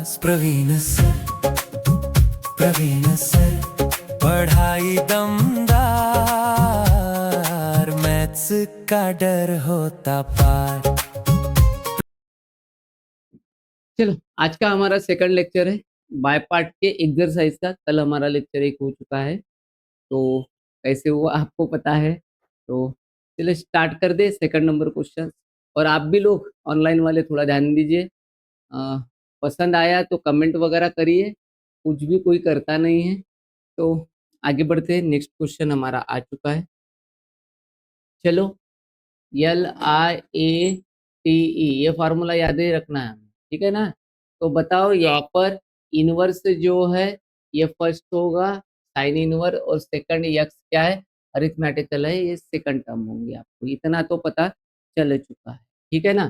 Praveen sir, Praveen sir, पढ़ाई दमदार, maths का डर होता पार। चलो, आज का हमारा सेकंड लेक्चर है बाय पार्ट के एक्सरसाइज का। कल हमारा लेक्चर एक हो चुका है, तो कैसे हुआ आपको पता है। तो चलिए स्टार्ट कर दे सेकंड नंबर क्वेश्चन। और आप भी लोग ऑनलाइन वाले थोड़ा ध्यान दीजिए। अ, पसंद आया तो कमेंट वगैरह करिए, कुछ भी कोई करता नहीं है। तो आगे बढ़ते हैं, नेक्स्ट क्वेश्चन हमारा आ चुका है। चलो, LIATE ये फार्मूला याद ही रखना है, ठीक है ना। तो बताओ यहाँ पर इनवर्स जो है ये फर्स्ट होगा साइन इनवर्स, और सेकंड यक्स क्या है, अरिथमेटिकल है, ये सेकंड टर्म होंगे। आपको इतना तो पता चल चुका है, ठीक है ना।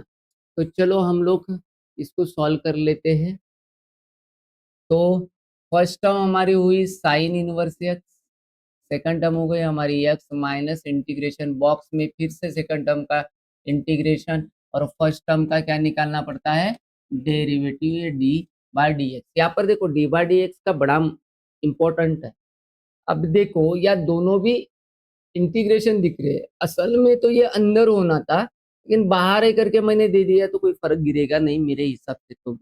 तो चलो हम लोग इसको सॉल्व कर लेते हैं। तो फर्स्ट टर्म हमारी हुई sign inverse x, second term हो गई हमारी एक्स माइनस इंटीग्रेशन बॉक्स में फिर से सेकंड टर्म का इंटीग्रेशन, और फर्स्ट टर्म का क्या निकालना पड़ता है, derivative d by d x. यहाँ पर देखो डी बाय डी एक्स का बड़ा इंपॉर्टेंट है। अब देखो या दोनों भी इंटीग्रेशन दिख रहे हैं, असल में तो ये अंदर होना था, लेकिन बाहर है करके मैंने दे दिया, तो कोई फर्क गिरेगा नहीं मेरे हिसाब से तो,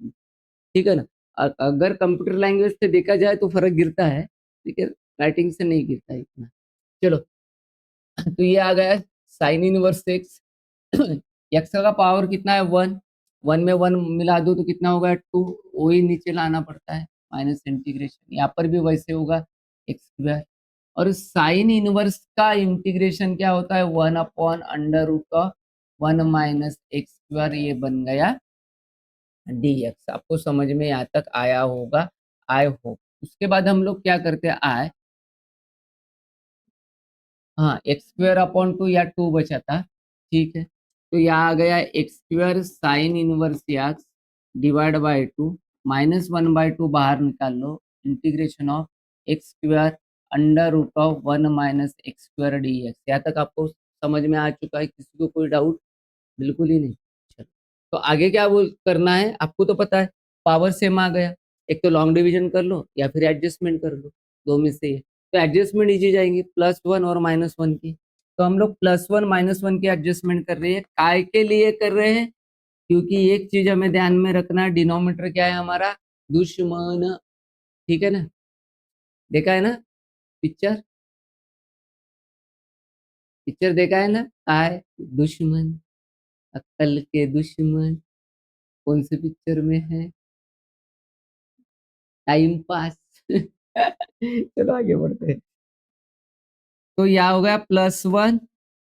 ठीक है ना। अगर कंप्यूटर लैंग्वेज से देखा जाए तो फर्क गिरता है, लेकिन राइटिंग से नहीं गिरता है इतना। चलो, तो ये आ गया साइन इनवर्स एक्स। एक्स का पावर कितना है, वन, वन में वन मिला दो तो कितना होगा, टू, वही नीचे लाना पड़ता है माइनस इंटीग्रेशन, यहाँ पर भी वैसे होगा एक्स स्क्वायर। और साइन इनवर्स का इंटीग्रेशन क्या होता है, one upon under root of one minus x square, ये बन गया dx। आपको समझ में यहाँ तक आया होगा, आई होप। उसके बाद हम लोग क्या करते हैं, आए, हाँ, एक्स स्क्वायर अपॉन टू या टू बचा था, ठीक है। तो यहाँ आ गया X square sine inverse X divide by two, minus one by two बाहर निकाल लो, integration of X square under root of one minus x square D x. यहाँ तक आपको समझ में आ चुका है, किसी को कोई डाउट, बिल्कुल ही नहीं। चलो, तो आगे क्या वो करना है, आपको तो पता है, पावर सेम आ गया, एक तो लॉन्ग डिवीजन कर लो या फिर एडजस्टमेंट कर लो, दो में से ये। तो एडजस्टमेंट इजी जाएंगी, प्लस वन और माइनस वन की। तो हम लोग प्लस वन माइनस वन की एडजस्टमेंट कर रहे हैं, काय के लिए कर रहे हैं, क्योंकि एक चीज हमें ध्यान में रखना, डिनोमीटर क्या है हमारा, दुश्मन, ठीक है ना। देखा है ना पिक्चर, पिक्चर देखा है ना, काय दुश्मन, अक्ल के दुश्मन, कौन से पिक्चर में है, टाइम पास। चलो आगे बढ़ते हैं। तो यह हो गया plus one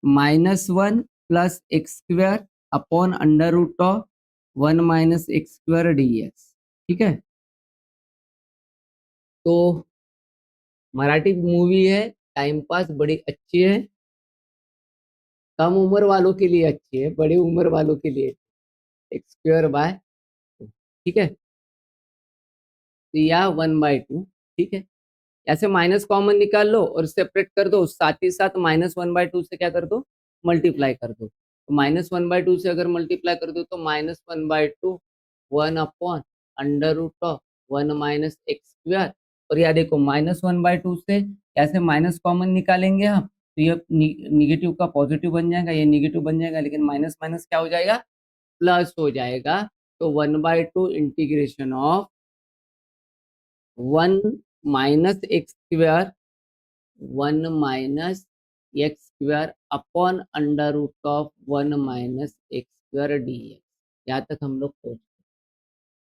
minus one plus x square upon under root of one minus x square D x, ठीक है। तो मराठी मूवी है, टाइम पास, बड़ी अच्छी है, कम उम्र वालों के लिए अच्छी है, बड़ी उम्र वालों के लिए एक्स स्क्वायर बाय, ठीक है। तो यह वन बाय टू, ठीक है। ऐसे माइनस कॉमन निकाल लो और सेपरेट कर दो, साथ ही साथ माइनस वन बाय टू से क्या कर दो, मल्टीप्लाई कर दो। तो माइनस वन बाय टू से अगर मल्टीप्लाई कर दो तो minus one by two one upon under root of one minus x square. और यह देखो माइनस वन बाय टू से ऐसे माइनस कॉमन निकालेंगे हम, तो ये निगेटिव का पॉजिटिव बन जाएगा, ये निगेटिव बन जाएगा, लेकिन माइनस माइनस क्या हो जाएगा, प्लस हो जाएगा। तो one by two integration of one minus x square, one minus x square upon under root of one minus x square D x. यहाँ तक हम लोग पहुंच।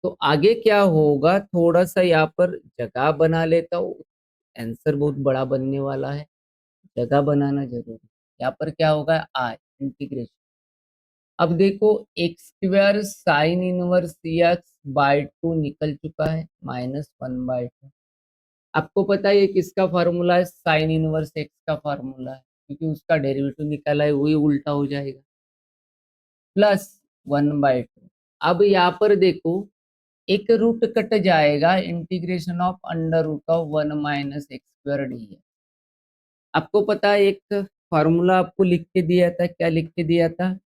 तो आगे क्या होगा, थोड़ा सा यहाँ पर जगह बना लेता हूँ, आंसर बहुत बड़ा बनने वाला है, जगह बनाना जरूरी। यहाँ पर क्या होगा, आई इंटीग्रेशन। अब देखो x square sine inverse x by to निकल चुका है, माइनस वन बाय टू। आपको पता है ये किसका फार्मूला है, साइन इनवर्स एक्स का फार्मूला है, क्योंकि उसका डेरिवेटिव निकाला है वही उल्टा हो जाएगा, प्लस वन बाय टू। अब यहाँ पर देखो एक रूट कट जाएगा, integration of under root of one minus x square d है। आपको पता है एक फार्मूला आपको लिख के दिया था, क्या लिख के दिया था,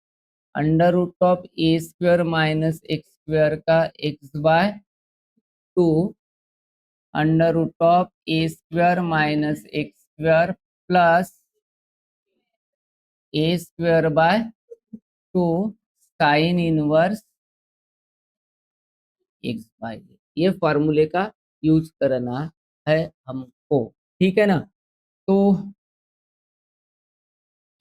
under root of A square minus x square का X by two under root of A square minus x square plus A square by two sine inverse x by ये फॉर्मूले का यूज करना है हमको, ठीक है ना। तो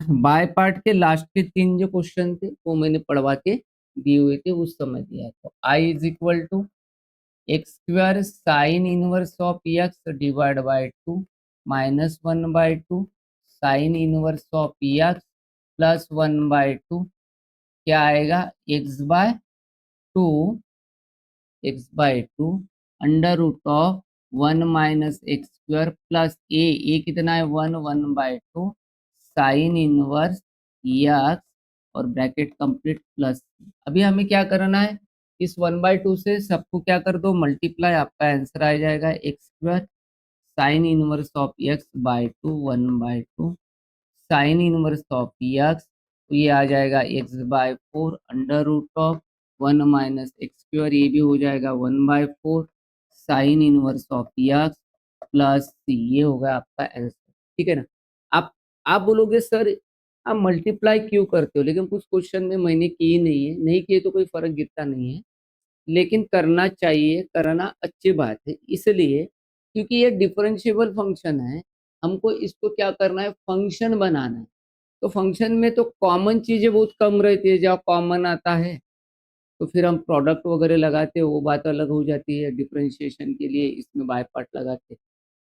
बाय पार्ट के लास्ट के 3 जो क्वेश्चन थे वो मैंने पढ़वा के दिए हुए थे उस समय दिया है। तो I is equal to X square sine inverse of X divide by two minus 1/2 sine inverse of X plus 1/2 क्या आएगा to x/2 under root of 1 minus x square plus A कितना है 1/2 साइन इनवर्स एक्स और bracket complete plus. अभी हमें क्या करना है, इस 1/2 से सबको क्या कर दो मल्टीप्लाई, आपका आंसर आ जाएगा X square sine inverse of X by two 1/2 sine inverse of x, तो ये आ जाएगा x/4 under root of 1 minus x square, ये भी हो जाएगा 1/4 sine inverse of X plus C, ये होगा आपका आंसर, ठीक है ना। आप बोलोगे सर आप मल्टीप्लाई क्यों करते हो, लेकिन कुछ क्वेश्चन में मैंने की नहीं है, नहीं किए तो कोई फर्क गिरता नहीं है, लेकिन करना चाहिए, करना अच्छी बात है, इसलिए क्योंकि ये डिफरेंशिएबल फंक्शन है, हमको इसको क्या करना है फंक्शन बनाना है। तो फंक्शन में तो कॉमन चीजें बहुत कम रहती है, जहाँ कॉमन आता है तो फिर हम प्रोडक्ट वगैरह लगाते हैं, वो बात अलग हो जाती है, डिफरेंशिएशन के लिए इसमें बाय पार्ट लगाते हैं।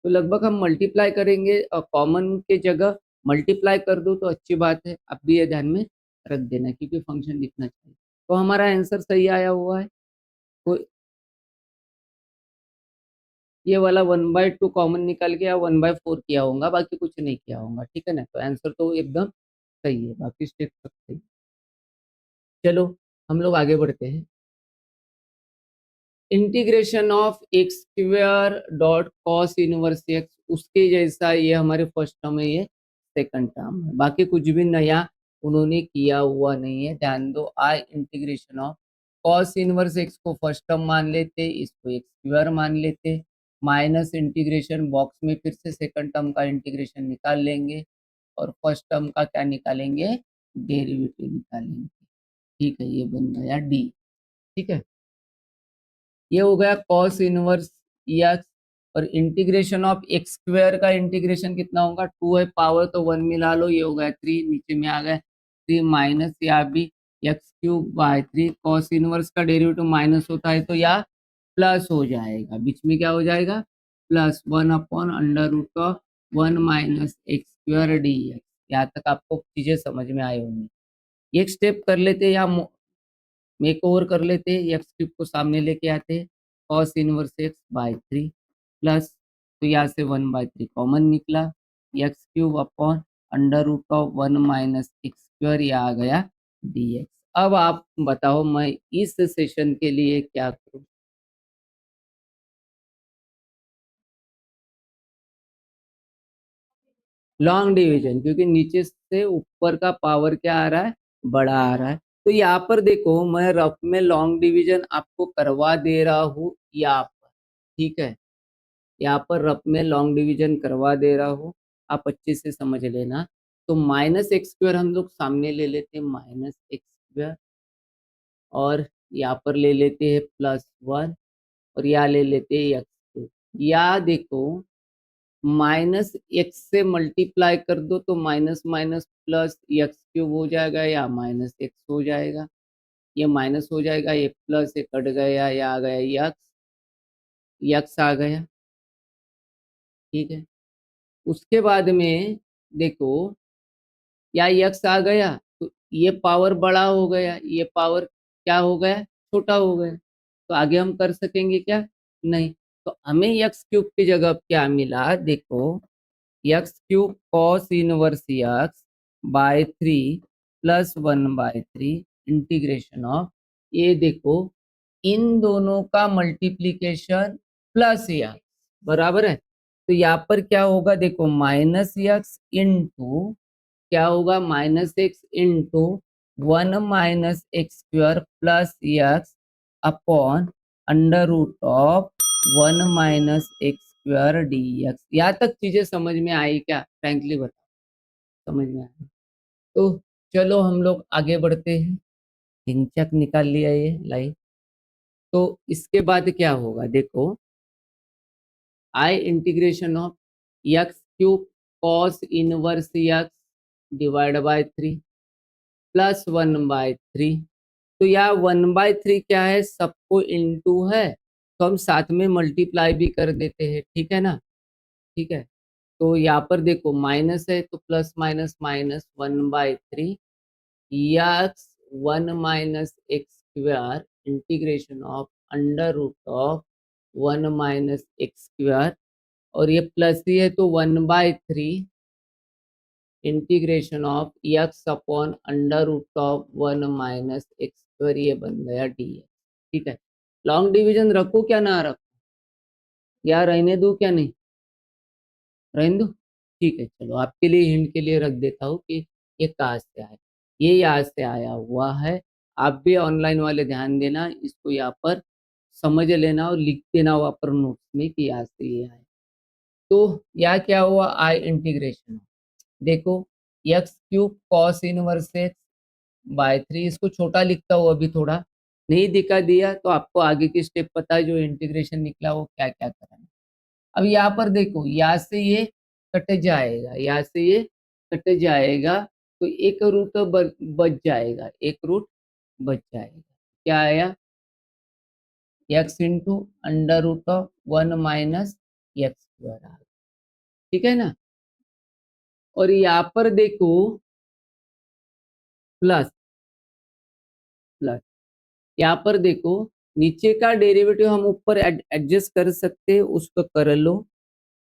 तो लगभग हम मल्टीप्लाई करेंगे और कॉमन के जगह मल्टीप्लाई कर दो तो अच्छी बात है, आप भी ये ध्यान में रख देना क्योंकि फंक्शन दिखना चाहिए। तो हमारा आंसर सही आया हुआ है, तो ये वाला 1/2 कॉमन निकाल के या 1/4 किया होगा, बाकी कुछ नहीं किया होगा, ठीक है ना। तो आंसर तो एकदम सही है, बाकी स्टेप सब सही। चलो हम लोग आगे बढ़ते हैं। Integration of X square dot cos inverse x, उसके जैसा ये हमारे फर्स्ट टर्म है, ये सेकंड टर्म है, बाकी कुछ भी नया उन्होंने किया हुआ नहीं है, ध्यान दो। I integration of cos inverse X को फर्स्ट टर्म मान लेते, इसको एक्स स्क्वायर मान लेते, माइनस इंटीग्रेशन बॉक्स में फिर से सेकंड टर्म का इंटीग्रेशन निकाल लेंगे और फर्स्ट टर्म का क्या निकालेंगे डेरिवेटिव निकालेंगे, ठीक है। ये बन गया डी, ठीक है। ये हो गया कॉस इनवर्स एक्स और इंटीग्रेशन ऑफ एक्स स्क्वायर का इंटीग्रेशन कितना होगा 2 है, पावर तो 1 मिला लो, ये हो गया 3, नीचे में आ गया 3 माइनस या भी x³ / 3 कॉस इनवर्स का डेरिवेटिव माइनस होता है तो या प्लस हो जाएगा, बीच में क्या हो जाएगा plus 1/√1 minus x square D x. यहाँ तक आपको चीजें समझ में आई होंगी। एक स्टेप कर लेते या मेक ओवर कर लेते, एक्स क्यूब को सामने लेके आते, कॉस इनवर्स x/3 प्लस, तो यहाँ से 1/3 कॉमन निकला, x³ upon under root of 1 minus x square, ये आ गया dx। अब आप बताओ मैं इस सेशन के लिए क्या करूं। लॉन्ग डिवीजन, क्योंकि नीचे से ऊपर का पावर क्या आ रहा है बड़ा आ रहा है, तो यहाँ पर देखो मैं रफ में लॉन्ग डिवीजन आपको करवा दे रहा हूँ यहाँ पर, ठीक है। यहाँ पर रफ में लॉन्ग डिवीजन करवा दे रहा हूँ, आप अच्छे से समझ लेना। तो माइनस एक्स स्क्वायर हम लोग सामने ले लेते हैं -x², और यहाँ पर ले लेते हैं +1 और यहाँ ले लेते हैं x²। या देखो माइनस एक्स से मल्टीप्लाई कर दो तो माइनस माइनस प्लस x³ हो जाएगा या माइनस एक्स हो जाएगा, ये माइनस हो जाएगा, ये प्लस ये कट गया, या आ गया यक्स आ गया, ठीक है। उसके बाद में देखो या यक्स आ गया तो ये पावर बड़ा हो गया, ये पावर क्या हो गया छोटा हो गया, तो आगे हम कर सकेंगे क्या नहीं। तो हमें x³ की जगह क्या मिला देखो, x³ cos inverse x by 3 plus 1/3 integration of, ये देखो इन दोनों का मल्टीप्लीकेशन प्लस एक्स बराबर है, तो यहाँ पर क्या होगा देखो माइनस एक्स इंटू क्या होगा -x into 1 minus x square plus x upon under root of one minus x square D x. यहाँ तक चीजें समझ में आई क्या? फ्रैंकली बताओ, समझ में आई? तो चलो हम लोग आगे बढ़ते हैं। हिंचक निकाल लिया ये लाइन। तो इसके बाद क्या होगा देखो, I integration of X cube cos inverse X divide by 3 plus 1/3। तो यहाँ 1/3 क्या है, सबको इनटू है, तो हम साथ में मल्टीप्लाई भी कर देते हैं, ठीक है ना? ठीक है। तो यहाँ पर देखो माइनस है तो plus minus minus 1/3 x 1 - x² integration of under root of 1 - x²। और ये प्लस ही है तो 1/3 integration of x upon under root of 1 - x²। ये बन गया डी। ठीक है। लॉन्ग डिवीजन रखो क्या ना रखो, या रहने दो क्या? नहीं रहने दो। ठीक है, चलो आपके लिए हिंट के लिए रख देता हूँ कि ये कहाँ से आया। ये यहाँ से आया हुआ है। आप भी ऑनलाइन वाले ध्यान देना, इसको यहाँ पर समझ लेना और लिख देना वहाँ पर नोट्स में कि यहाँ से ये आया। तो यहाँ क्या हुआ, आई इंटीग्रेशन देखो x cube cos inverse x by 3। इसको छोटा लिखता हूँ अभी, थोड़ा नहीं दिखा दिया तो आपको आगे की स्टेप पता है, जो इंटीग्रेशन निकला वो क्या क्या करना है। अब यहाँ पर देखो, यहाँ से ये कट जाएगा, यहाँ से ये कट जाएगा, तो एक रूट बच जाएगा, एक रूट बच जाएगा। क्या आया, x into under root of 1 - x²। ठीक है ना? और यहाँ पर देखो प्लस प्लस, यहाँ पर देखो नीचे का डेरिवेटिव हम ऊपर एडजस्ट कर सकते हैं, उसको कर लो,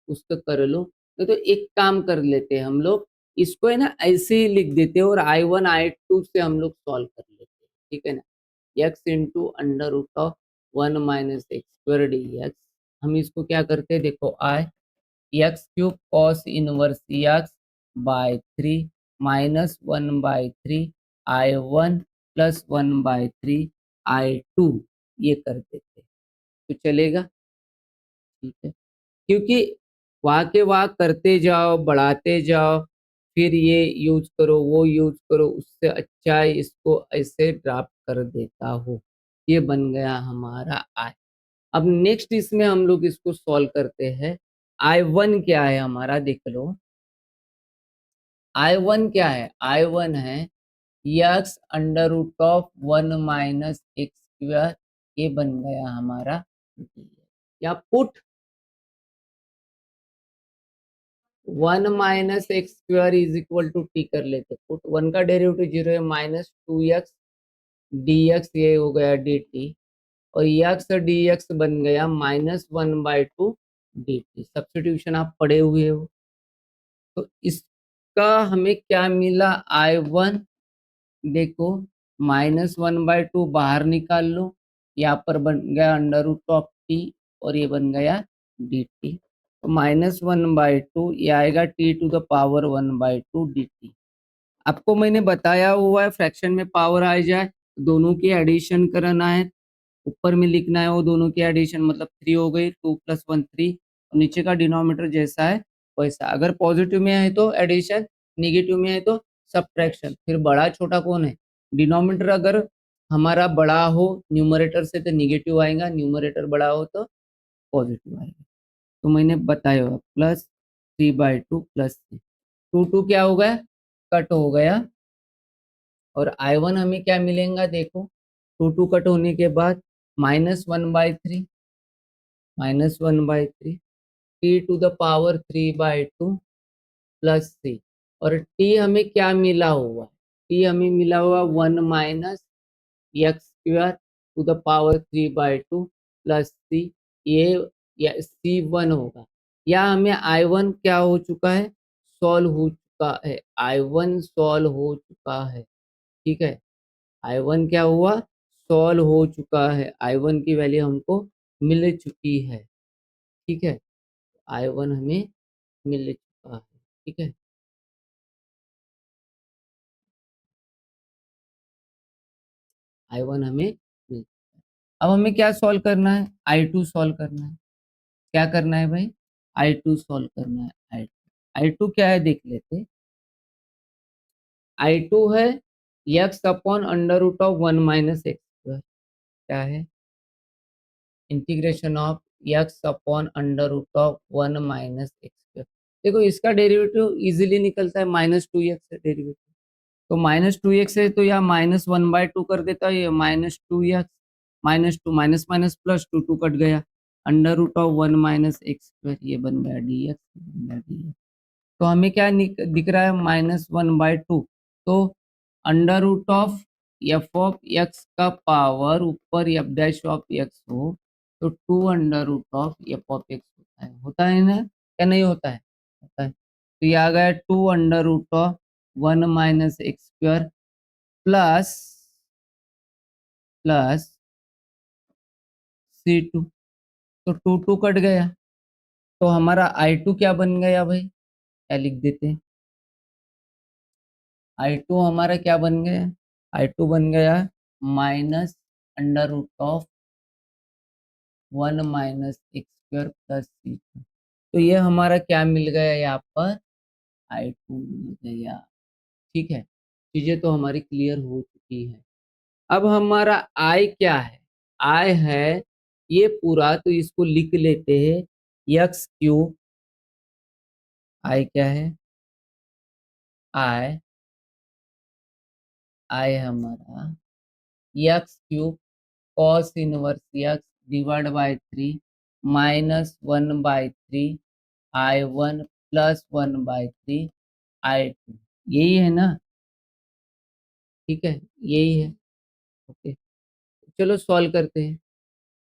उसको कर लो। तो एक काम कर लेते हैं हम लोग, इसको है ना ऐसे ही लिख देते हैं और I1 I2 से हम लोग सॉल्व कर लेते हैं, ठीक है ना? X into under root of 1 - x² D X. हम इसको क्या करते हैं देखो, I X cube cos inverse x by 3 -1/3 I1 plus 1/3 I2, ये कर देते हैं तो चलेगा। ठीक है, क्योंकि वहाँ के वहाँ करते जाओ, बढ़ाते जाओ, फिर ये यूज करो वो यूज करो, उससे अच्छा है इसको ऐसे ड्राफ्ट कर देता हो। ये बन गया हमारा आई। अब नेक्स्ट इसमें हम लोग इसको सॉल्व करते हैं। I1 क्या है हमारा देख लो, I1 क्या है, I1 है x under root of 1 - x²। ये बन गया हमारा D। या put 1 - x² is equal to t कर लेते, पुट वन का डेरिवेटिव 0 है, -2x dx, ये हो गया dt। और एक्स डी एक्स बन गया -1/2 dt। सब्स्टिट्यूशन आप पढ़े हुए हो। तो इसका हमें क्या मिला, I1 देखो -1/2 बाहर निकाल लो, यहाँ पर बन गया अंडर रूट ऑफ टी और ये बन गया dt। तो -1/2 ये आएगा t⁻1/2 dt। आपको मैंने बताया हुआ है, फ्रैक्शन में पावर आ जाए दोनों की एडिशन करना है, ऊपर में लिखना है वो दोनों की एडिशन, मतलब 3 हो गई, 2 + 1 3। नीचे का डिनोमिनेटर जैसा है वैसा, अगर पॉजिटिव में है तो एडिशन, निगेटिव में है तो सब्ट्रैक्शन। फिर बड़ा छोटा कौन है, डिनोमिनेटर अगर हमारा बड़ा हो न्यूमरेटर से तो निगेटिव आएगा, न्यूमरेटर बड़ा हो तो पॉजिटिव आएगा। तो मैंने बताया +3/2 +3, 2 क्या हो गया, कट हो गया। और I1 हमें क्या मिलेगा देखो, 2 कट होने के बाद -1/3 t⁻3 +3। और t हमें क्या मिला हुआ, t हमें मिला हुआ 1 - x² 3/2 ये C1 होगा। या हमें I1 क्या हो चुका है, सॉल्व हो चुका है, I1 सॉल्व हो चुका है। ठीक है, I1 क्या हुआ, सॉल्व हो चुका है, I1 की वैल्यू हमको मिल चुकी है। ठीक है, I1 हमें मिल चुका है। ठीक है, I1 हमें मिल, अब हमें क्या सॉल्व करना है, I2 सॉल्व करना है। क्या करना है भाई, I2 सॉल्व करना है। I2 क्या है देख लेते। I2 है x upon under root of 1 minus x square. क्या है, integration of x upon under root of 1 minus x square. देखो इसका डेरिवेटिव इजीली निकलता है, -2x है डेरिवेटिव, तो -2x है तो यहाँ -1/2 कर देता है, ये -2x, -2 minus minus plus 2 cut गया, under root of 1 minus x square, ये बन गया dx, बन गया dx। तो हमें क्या दिख रहा है, -1/2, तो under root of f of x का पावर ऊपर एफ डैश ऑफ एक्स हो तो 2 under root of f of x होता है ना, क्या नहीं होता है, होता है। तो ये आ गया 2 under root of 1 minus x square plus plus C2, तो 2 कट गया, तो हमारा I2 क्या बन गया भाई, क्या लिख देते हैं, I2 हमारा क्या बन गया, I2 बन गया minus under root of 1 minus x square plus C2। तो ये हमारा क्या मिल गया यहाँ पर, I2 मिल गया। ठीक है, चीजें तो हमारी क्लियर हो चुकी है। अब हमारा I क्या है, I है ये पूरा, तो इसको लिख लेते हैं एक्स क्यूब। I क्या है, I हमारा x cube cos inverse X divide by 3 -1/3 I1 plus 1/3 I2, यही है ना, ठीक है, यही है। ओके, चलो सॉल्व करते हैं।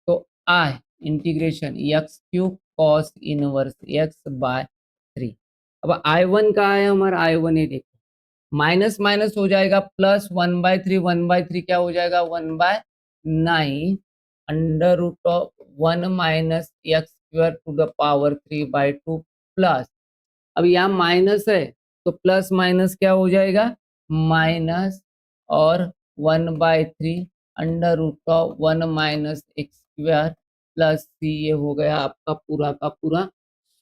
तो I integration x cube cos inverse x by 3। अब I1 कहाँ है हमारा, I1 ये देखो, माइनस माइनस हो जाएगा प्लस 1/3, 1/3 क्या हो जाएगा 1/9 under root of 1 minus x square to the power 3/2 plus, अब यहाँ माइनस है तो प्लस माइनस क्या हो जाएगा माइनस, और 1/3 under root of 1 minus x square plus C, ये हो गया आपका पूरा का पूरा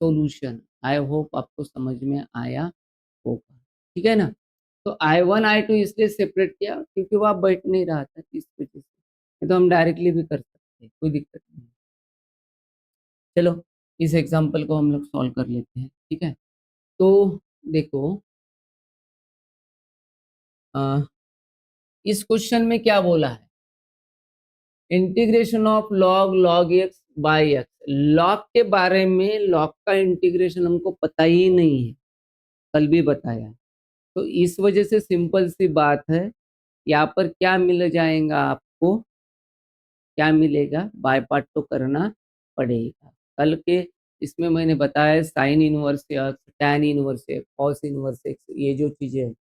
सॉल्यूशन। आई होप आपको समझ में आया होगा, ठीक है ना। तो I1 I2 इसलिए सेपरेट किया क्योंकि वो आप बैठ नहीं रहा था इस वजह से, नहीं तो हम डायरेक्टली भी कर सकते हैं, कोई दिक्कत नहीं। चलो इस एग्जांपल को हम लोग सॉल्व कर लेते हैं, ठीक है। तो देखो इस क्वेश्चन में क्या बोला है, integration of log x by x. Log के बारे में, लॉग का इंटीग्रेशन हमको पता ही नहीं है, कल भी बताया, तो इस वजह से सिंपल सी बात है, यहाँ पर क्या मिल जाएगा आपको, क्या मिलेगा, बाय पार्ट तो करना पड़ेगा। कल के इसमें मैंने बताया sign inverse x, tan inverse x, cos inverse x, ये जो चीजें हैं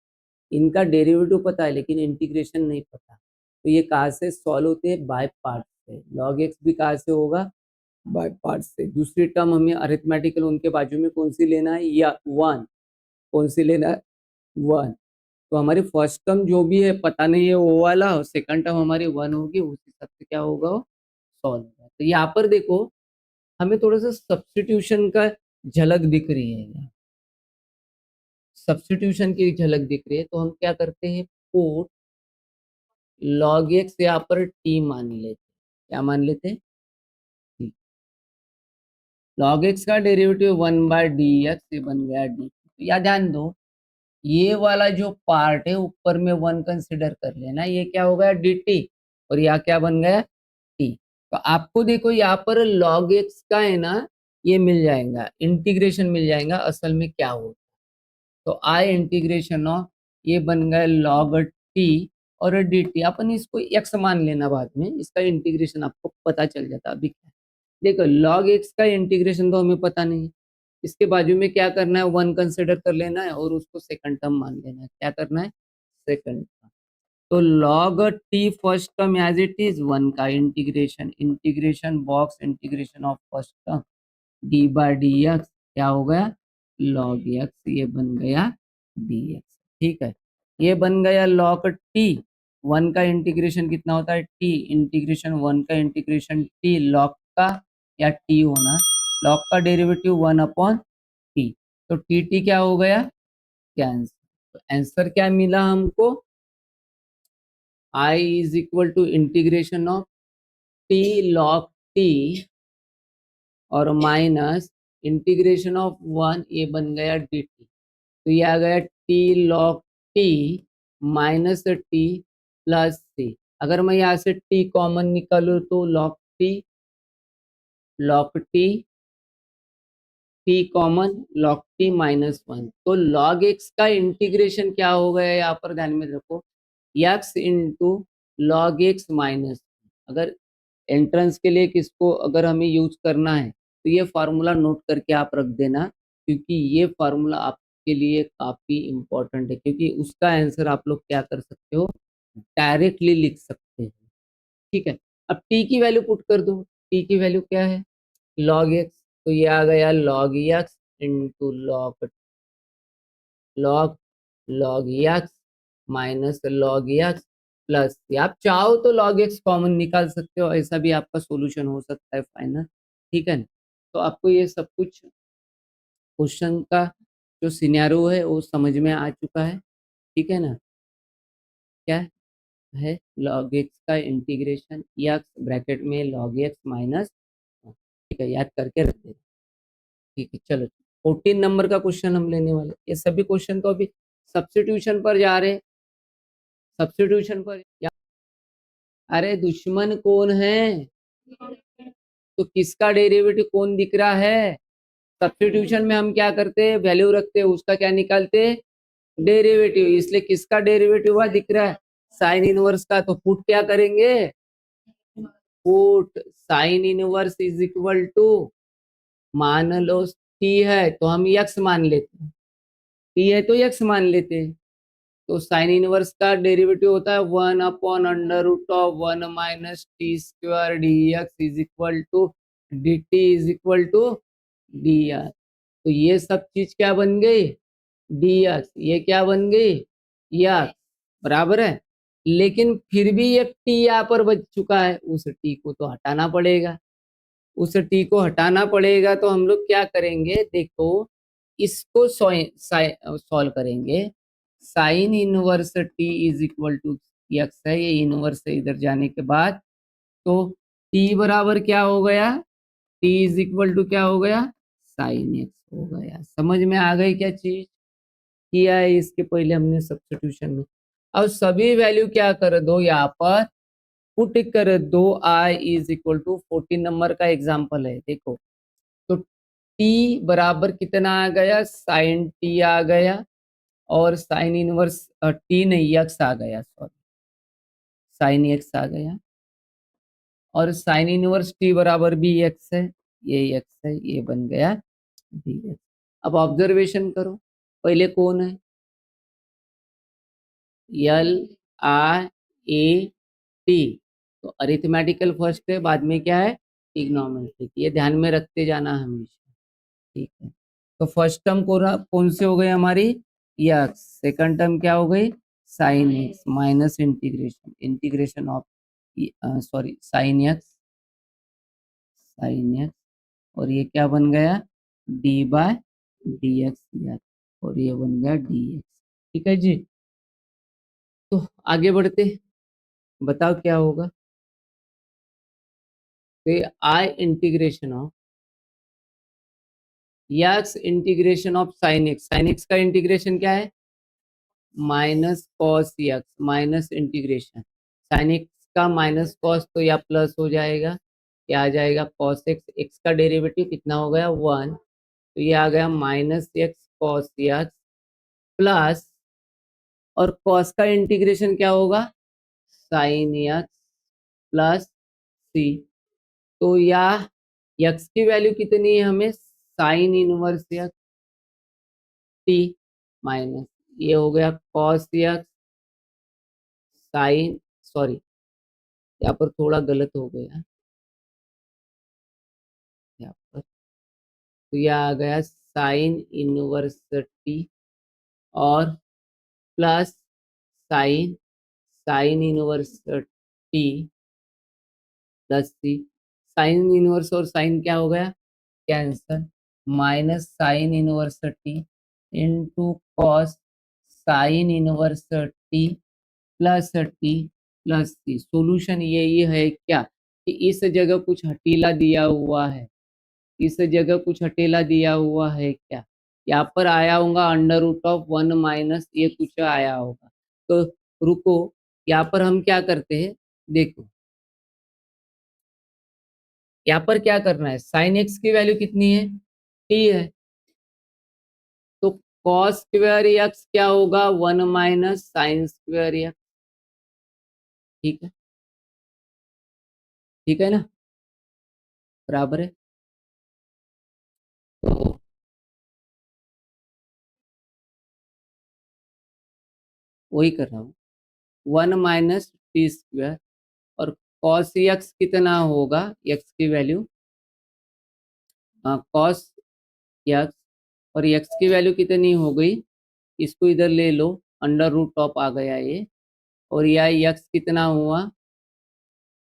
इनका डेरिवेटिव पता है लेकिन इंटीग्रेशन नहीं पता। तो ये कहाँ से सॉल्व होते हैं, बाय पार्ट से। लॉग एक्स भी कहाँ से होगा, बाय पार्ट से। दूसरी टर्म हमें अरिथमेटिकल उनके बाजू में कौन सी लेना है, या वन, कौन सी लेना है, वन। तो हमारी फर्स्ट टर्म जो भी है पता नहीं है वो वाला, और सेकंड टर्म हमारी वन होगी, उस हिसाब से क्या होगा, सॉल्व होगा। तो यहाँ पर देखो हमें थोड़ा सा सब्स्टिट्यूशन का झलक दिख रही है, सब्स्टिट्यूशन की झलक दिख रही है, तो हम क्या करते हैं, पुट log x यहाँ पर t मान लेते, क्या मान लेते, t। log x का डेरिवेटिव 1/dx, ये बन गया dt। तो या ध्यान दो ये वाला जो पार्ट है ऊपर में वन कंसिडर कर लेना, ये क्या हो गया dt, और यहाँ क्या बन गया t। तो आपको देखो यहाँ पर log x का है ना, ये मिल जाएगा, इंटीग्रेशन मिल जाएगा, असल में क्या होगा, तो आई इंटीग्रेशन ऑफ, ये बन गया log t और dt, अपन इसको x मान लेना, बाद में इसका इंटीग्रेशन आपको पता चल जाता। अभी क्या देखो log x का इंटीग्रेशन तो हमें पता नहीं है, इसके बाजू में क्या करना है, वन कंसिडर कर लेना है और उसको सेकंड टर्म मान लेना है, क्या करना है, सेकंड टर्म। तो log t first term as it is, one का integration, integration box integration of first term D by D X, क्या हो गया log x, ये बन गया dx, ठीक है। ये बन गया log t, वन का इंटीग्रेशन कितना होता है t, इंटीग्रेशन वन का इंटीग्रेशन t log का, या t होना लॉग का डेरिवेटिव 1/t, तो टी क्या हो गया, कैंसिल। तो आंसर क्या मिला हमको, I is equal to integration of T log T और माइनस इंटीग्रेशन ऑफ 1, ये बन गया dt, तो ये आ गया T log T minus T plus C. अगर मैं यहाँ से टी कॉमन निकालूं तो log T common log T -1, तो लॉग एक्स का इंटीग्रेशन क्या हो गया यहाँ पर ध्यान में रखो, x into log x minus. अगर एंट्रेंस के लिए किसको अगर हमें यूज करना है तो ये फार्मूला नोट करके आप रख देना, क्योंकि ये फार्मूला आपके लिए काफी इंपॉर्टेंट है, क्योंकि उसका आंसर आप लोग क्या कर सकते हो, डायरेक्टली लिख सकते हो। ठीक है, अब टी की वैल्यू पुट कर दो, टी की वैल्यू क्या है, लॉग एक्स, तो ये आ गया log x into log log x minus log x plus, आप चाहो तो लॉग एक्स कॉमन निकाल सकते हो, ऐसा भी आपका सॉल्यूशन हो सकता है फाइनल। ठीक है ना, तो आपको ये सब कुछ क्वेश्चन का जो सिनेरियो है वो समझ में आ चुका है। ठीक है ना, क्या है, लॉग एक्स का इंटीग्रेशन एक्स ब्रैकेट में लॉग एक्स माइनस, ठीक है, याद करके रख देना। ठीक है, चलो 14 नंबर का क्वेश्चन हम लेने वाले, ये सभी क्वेश्चन तो अभी सब्स्टिट्यूशन पर जा रहे हैं, सब्स्टिट्यूशन पर अरे दुश्मन कौन है, तो किसका डेरिवेटिव कौन दिख रहा है, सब्स्टिट्यूशन में हम क्या करते हैं, वैल्यू रखते हैं, उसका क्या निकालते हैं, डेरिवेटिव, इसलिए किसका डेरिवेटिव हुआ दिख रहा है, साइन इनवर्स का, तो पुट क्या करेंगे, put sine inverse is equal to, मान लो टी है तो हम यक्स मान लेते हैं, टी है तो यक्स मान लेते हैं, तो साइन इनवर्स का डेरिवेटिव होता है 1/√1 minus T square D x is equal to d t is equal to d r, तो ये सब चीज क्या बन गई, डी एक्स, ये क्या बन गई, यक्स, बराबर है। लेकिन फिर भी एक टी यहाँ पर बच चुका है, उस टी को तो हटाना पड़ेगा, उस टी को हटाना पड़ेगा, तो हम लोग क्या करेंगे, देखो इसको सॉल्व करेंगे, sine inverse t is equal to x है, ये इनवर्स है इधर जाने के बाद, तो टी बराबर क्या हो गया, टी इज इक्वल टू क्या हो गया, साइन एक्स हो गया। समझ में आ गई क्या चीज, किया है इसके पहले हमने सब्स्टिट्यूशन में। अब सभी वैल्यू क्या कर दो यहाँ पर, पुट कर दो, आई इज इक्वल टू 14 नंबर का एग्जाम्पल है, देखो तो टी बराबर कितना आ गया, साइन टी आ गया, और साइन इनवर्स टी नहीं एक्स आ गया, सॉरी साइन एक्स आ गया, और साइन इनवर्स टी बराबर भी एक्स है, ये एक्स है, ये बन गया डी एक्स। अब ऑब्जर्वेशन करो, पहले कौन है, एल आई ए टी, तो अरिथमेटिकल फर्स्ट है, बाद में क्या है, ट्रिग्नोमेट्रिक, ये ध्यान में रखते जाना हमेशा। ठीक है, तो फर्स्ट टर्म कौन से हो गए हमारी, यक्स, सेकंड टर्म क्या हो गई, sine x minus integration of, sorry sine x, और ये क्या बन गया, डी बाय डी एक्स, और ये बन गया डी एक्स। ठीक है जी, तो आगे बढ़ते, बताओ क्या होगा, तो I integration of X integration of sine X का इंटीग्रेशन क्या है, minus cos X minus integration sine X का माइनस कॉस, तो या प्लस हो जाएगा, क्या आ जाएगा, कॉस एक्स, एक्स का डेरिवेटिव कितना हो गया 1, तो ये आ गया minus X cos X plus, और कॉस का इंटीग्रेशन क्या होगा, साइन एक्स प्लस सी, तो या एक्स की वैल्यू कितनी है हमें, sign inverse x T minus, ये हो गया कॉस एक्स साइन, सॉरी यहाँ पर थोड़ा गलत हो गया, यहाँ पर तो यह आ गया साइन इनवर्स टी और plus sine sine inverse T plus C, sine inverse और साइन क्या हो गया, cancel, minus sine inverse T into cos sine inverse T plus T plus C. Solution यही है क्या कि इस जगह कुछ हटीला दिया हुआ है, इस जगह कुछ हटेला दिया हुआ है क्या, यहाँ पर आया होगा अंडर रूट ऑफ 1 माइनस ये कुछ आया होगा। तो रुको, यहाँ पर हम क्या करते हैं, देखो यहाँ पर क्या करना है, साइन एक्स की वैल्यू कितनी है, टी है, तो कॉस स्क्वायर एक्स क्या होगा, 1 माइनस साइन स्क्वायर एक्स। ठीक है, ठीक है ना, बराबर है। तो वही कर रहा हूँ, 1 माइनस टी स्क्वायर, और कॉस एक्स कितना होगा, एक्स की वैल्यू कॉस एक्स, और एक्स की वैल्यू कितनी हो गई, इसको इधर ले लो, अंडर रूट ऑफ आ गया ये, और यह एक्स कितना हुआ,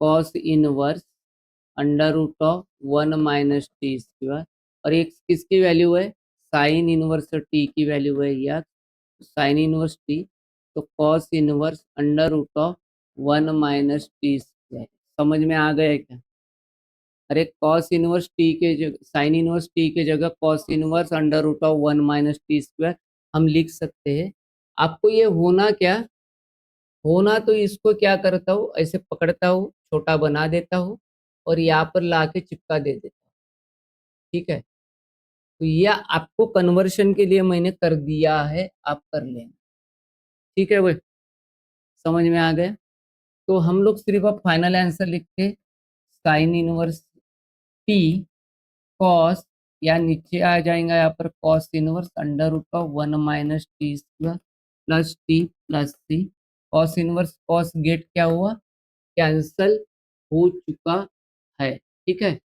cos inverse under root of 1 minus T square, और एक किसकी वैल्यू है, साइन इनवर्स टी की वैल्यू है एक्स, साइन इनवर्स टी, तो cos inverse under root of 1 minus T square. समझ में आ गया क्या, अरे कॉस इनवर्स टी के जगह, साइन इनवर्स टी के जगह cos inverse under root of 1 minus T square हम लिख सकते हैं। आपको ये होना क्या, होना तो इसको क्या करता हूँ, ऐसे पकड़ता हूँ, छोटा बना देता हूँ, और यहाँ पर लाके चिपका दे देता हूँ। ठीक है, तो यह आपको कन्वर्शन के लिए मैंने कर दिया है, आप कर लेना। ठीक है वो, समझ में आ गया। तो हम लोग सिर्फ अब फाइनल आंसर लिखते, साइन इनवर्स टी कॉस, या नीचे आ जाएगा यहाँ पर cos inverse under root of 1 minus T square plus T plus c. Cos inverse cos get क्या हुआ, कैंसल हो चुका है। ठीक है,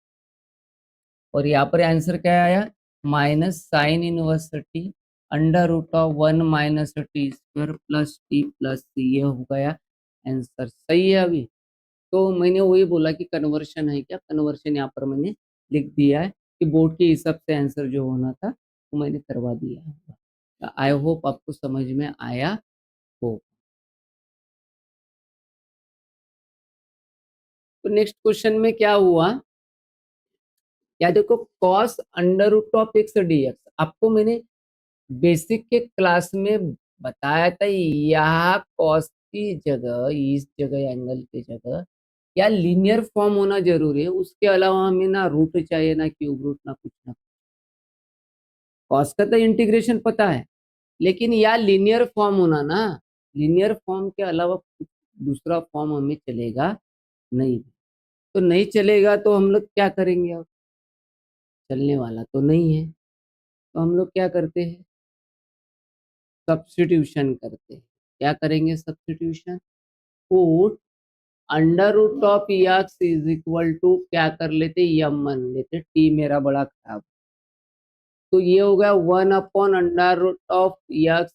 और यहाँ पर आंसर क्या आया, minus sine inverse T under root of 1 minus T square plus T plus C, ये हो गया आंसर। सही है अभी। तो मैंने वही बोला कि कन्वर्शन है क्या, कन्वर्शन यहाँ पर मैंने लिख दिया है कि बोर्ड के हिसाब से आंसर जो होना था वो मैंने करवा दिया है। आई होप आपको समझ में आया हो। तो नेक्स्ट क्वेश्चन में क्या हुआ, या देखो cos under root of x D x, आपको मैंने बेसिक के क्लास में बताया था, यहाँ कॉस की जगह, इस जगह एंगल की जगह या लीनियर फॉर्म होना जरूरी है, उसके अलावा हमें ना रूट चाहिए, ना क्यूब रूट, ना कुछ ना। कॉस का तो इंटीग्रेशन पता है, लेकिन या लीनियर फॉर्म होना ना, लीनियर फॉर्म के अलावा कुछ दूसरा फॉर्म हमें चलेगा नहीं। तो नहीं चलेगा तो हम लोग क्या करेंगे, अब चलने वाला तो नहीं है, तो हम लोग क्या करते हैं, सब्स्टिट्यूशन करते हैं। क्या करेंगे, substitution, put under root of x is equal to क्या कर लेते, यम मान लेते, टी मेरा बड़ा खराब, तो ये हो गया 1 upon under root of X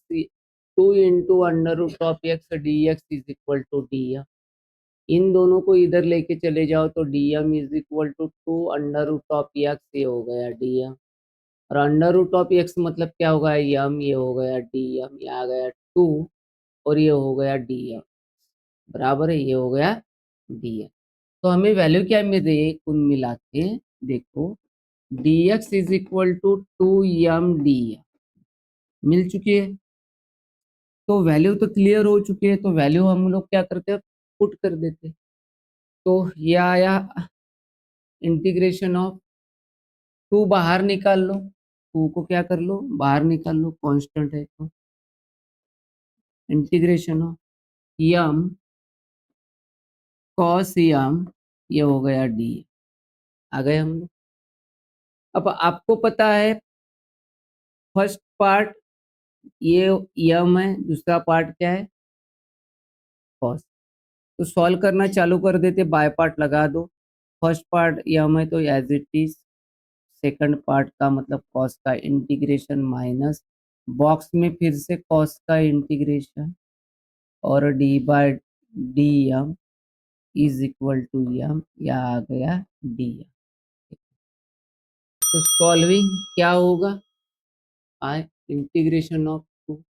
2 into under root of x D x is equal to D M. इन दोनों को इधर लेके चले जाओ तो D M is equal to 2 under root of X, ये हो गया डी एम, और अंडर रूट ऑफ एक्स मतलब क्या होगा, यम, ये हो गया डी एम, ये आ गया 2, और ये हो गया डी एम, बराबर है, ये हो गया डी एम। तो हमें वैल्यू क्या मिल रही है कुल मिला के, देखो D x is equal to 2 D M मिल चुकी है। तो वैल्यू तो क्लियर हो चुकी है, तो वैल्यू हम लोग क्या करते हैं, पुट कर देते हैं। तो ये आया इंटीग्रेशन ऑफ, टू बाहर निकाल लो, टू को क्या कर लो, बाहर निकाल लो, कांस्टेंट है तो इंटीग्रेशन ऑफ यम कॉस यम, ये हो गया डी, आ गए हम लोग। अब आपको पता है फर्स्ट पार्ट ये यम है, दूसरा पार्ट क्या है, कॉस। तो सॉल्व करना चालू कर देते, बाय पार्ट लगा दो, फर्स्ट पार्ट यम है तो as it is, second part का मतलब कॉस का इंटीग्रेशन माइनस बॉक्स में फिर से कॉस का इंटीग्रेशन, और d by d M is equal to m, या आ गया डी एम। तो सॉल्विंग क्या होगा, आई इंटीग्रेशन ऑफ टू, तो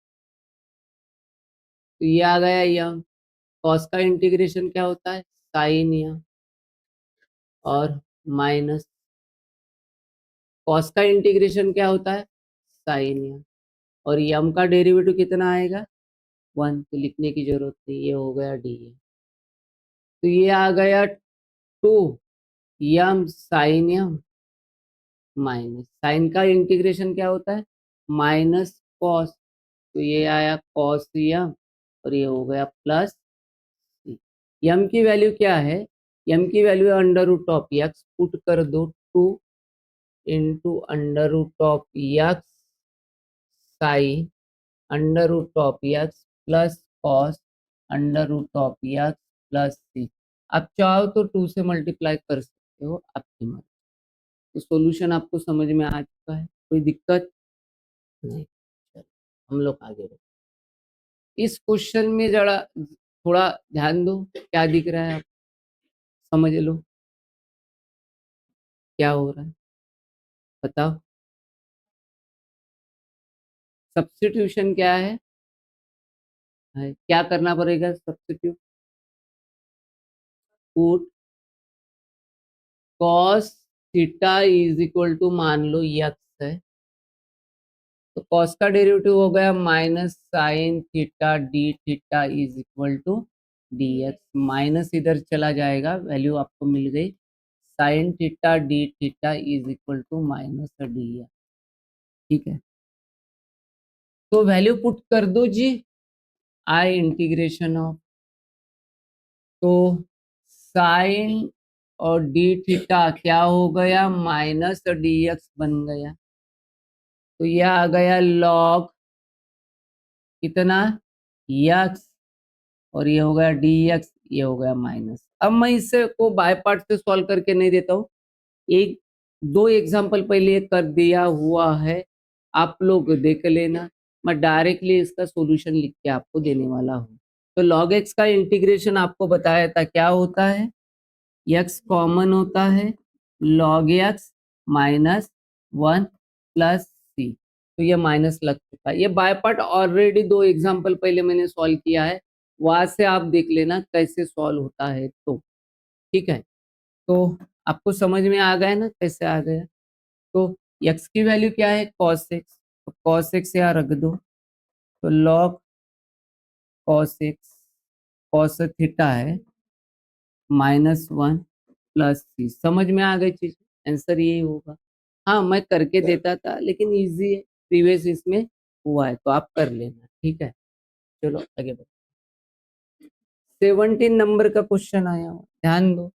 ये आ गया यम। कॉस का इंटीग्रेशन क्या होता है, साइन यम, और माइनस कॉस का इंटीग्रेशन क्या होता है, साइन यम, और यम का डेरिवेटिव कितना आएगा, 1, तो लिखने की जरूरत नहीं, ये हो गया डी। तो ये आ गया 2 यम साइन यम माइनस, साइन का इंटीग्रेशन क्या होता है, माइनस कॉस, तो ये आया कॉस यम, और ये हो गया प्लस सी। यम की वैल्यू क्या है, यम की value under root of X, put कर दो 2 into under root of X sine under root of x plus cos under root of x plus C. आप चाहो तो 2 से मल्टीप्लाई कर सकते हो, आपकी मर्जी। तो सॉल्यूशन आपको समझ में आ चुका है, कोई दिक्कत नहीं। चलो हम लोग आगे बढ़ते। इस क्वेश्चन में जरा थोड़ा ध्यान दो, क्या दिख रहा है आप समझ लो, क्या हो रहा है बताओ। सब्स्टिट्यूशन क्या है क्या करना पड़ेगा, substitute, put cos theta is equal to, मान लो यक्स है, तो कॉस का डेरिवेटिव हो गया minus sine theta d theta is equal to d x, minus इधर चला जाएगा, वैल्यू आपको मिल गई sine theta d theta is equal to minus d x. ठीक है, तो वैल्यू पुट कर दो जी, आई इंटीग्रेशन ऑफ, तो साइन और डी थीटा क्या हो गया, माइनस डी एक्स बन गया, तो यह आ गया लॉग कितना यक्स, और ये हो गया डी एक्स, ये हो गया माइनस। अब मैं इससे को बाय पार्ट से सॉल्व करके नहीं देता हूँ, एक दो एग्जांपल पहले कर दिया हुआ है, आप लोग देख लेना, मैं डायरेक्टली इसका सॉल्यूशन लिख के आपको देने वाला हूँ। तो log x का इंटीग्रेशन आपको बताया था क्या होता है, x कॉमन होता है, log x माइनस 1 प्लस सी, तो ये माइनस लग चुका है। ये बाय पार्ट ऑलरेडी 2 एग्जांपल पहले मैंने सॉल्व किया है, वहां से आप देख लेना कैसे सॉल्व होता है। तो ठीक है, तो आपको समझ में आ गया ना कैसे आ गया। तो x की वैल्यू क्या है, cos x, तो cos x यहाँ रख दो, तो log cos x cos theta है -1 प्लस सी, समझ में आ गई चीज, आंसर यही होगा। हाँ मैं करके देता था लेकिन इजी है, प्रीवियस इसमें हुआ है तो आप कर लेना, ठीक है। चलो आगे बढ़ो, 17 नंबर का क्वेश्चन आया हो, ध्यान दो।